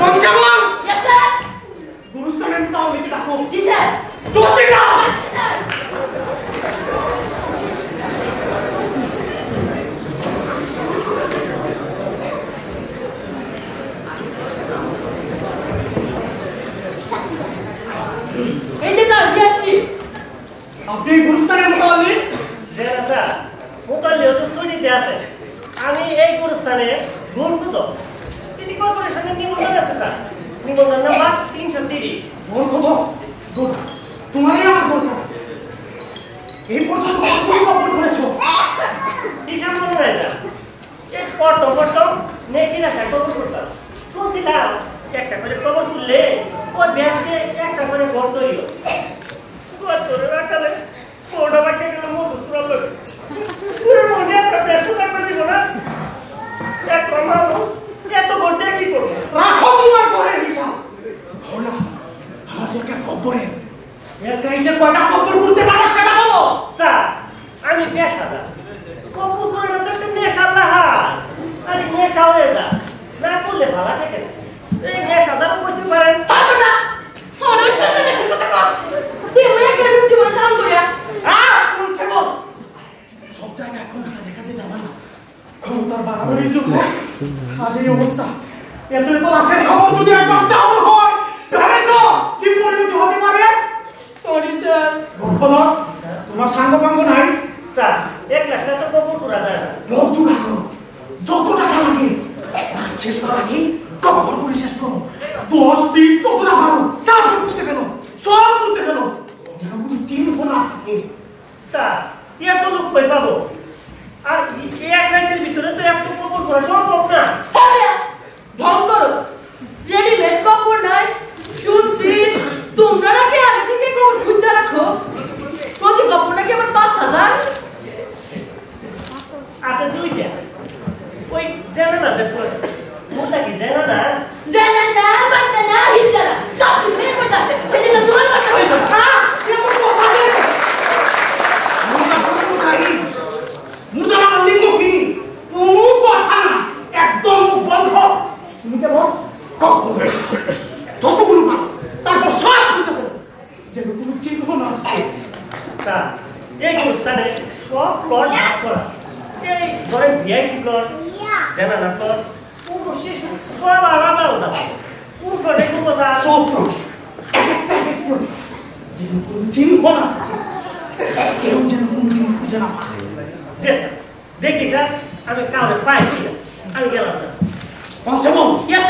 constable yes sir গুরুস্থানের তাও লিখে রাখো জি স্যার জলদি যাও এই যে স্যার বিয়াশি আপনি গুরুস্থানের মোতালি যে না স্যার মোতালি তো সুনিতে আছে আমি এই গুরুস্থানে গুরুত্ব সিটি কর্পোরেশনের নিবন্ধন আছে স্যার নিবন্ধন নাম্বার 330 বল খবর গুড তোমারই আমার দরকার এই পর্যন্ত কতগুলো খবর করেছো হিসাব মনে নাই স্যার এক পড়তো নেকিনা স্যার খবর করতাম শুনছিলাম একটা করে খবর তুললে ওই ব্যাসকে একটা করে ঘর তৈরি হয় তোর রাখালে ওটা বাকি গেলে মতো সুরাল লোক পুরো মনে একটা ব্যস্ত থাকবে দিব না এক কমাবো এত ঘর দিয়ে কি করবো রাখো তোমার ঘরের হিসাব হলো আমার দরকার কবরে এর গাইতে কয়টা কবর করতে পারো সেটা বলো স্যার আমি পেশাদার কবর করে না তো একটা নেশা লাহা আরে নেশা হয়ে যা না করলে ভালো থাকে না এই নেশাদার করতে পারেন পারবে না সরস্বতী তুমি শুনতে থাকো তুই মনে করে রুটি বানান করিয়া বলছে বল সব জায়গায় ক্ষমতা দেখাতে যাবে না ক্ষমতার বাড়াবাড়ির জন্য আজ এই অবস্থা এত লাশের খবর যদি একবার চাউর হয় ভেবেছো কি পরিণতি হতে পারে সরি স্যার বলো তোমার সাঙ্গপাঙ্গ নাই স্যার 1 লাখ টাকা তো কবর করা যায় না লোক জোগাড় যত টাকা লাগে রাত শেষ হওয়ার আগে কবর করে শেষ করো 10 দিন যতটা পারো তারপর বুঝতে পেলো সব বুঝতে পেলো যেন কোনো চিহ্ন না থাকে স্যার এত লোক কই পাবো আর এই এক রাতের ভিতরে তো এত কবর করা সম্ভব না হ্যাঁ ঢং করো রেডিমেড কাপড় নাই শুনছি তোমরা নাকি আগে থেকে কাপড় খুঁজতে রাখো প্রতি কাপড় নাকি আবার 5000 আছে দুইটা ওই জানা দেখো মোটা কি জানা না জানা না বাটা না হিজারা সব কিছু করতেছে এই যে তোমার কথা হইতো এত কথা নেই মুদা কোনো নাই মুদা মানে কি কোনো কথা না একদম বন্ধ তুমি কেমন কবর যতগুলো পারো তারপর সব বুঝতে পারো যেন কোনো চিহ্ন না আসে স্যার এই কোস্টানে সব প্লট ভাগ করা এই ধরে ভিআইপি প্লট জানা না প্লট পুরো শিশু সব আলাদা আলাদা কোন প্লটে কোন কথা সব প্রতি একটা এক প্রতি যেন কোনো চিহ্ন না থাকে কেউ যেন কোনো দিন খুঁজে না পায় জি স্যার দেখি স্যার আমি কাউকে পাই কিনা আমি গেলাম স্যার কনস্টেবল ইয়েস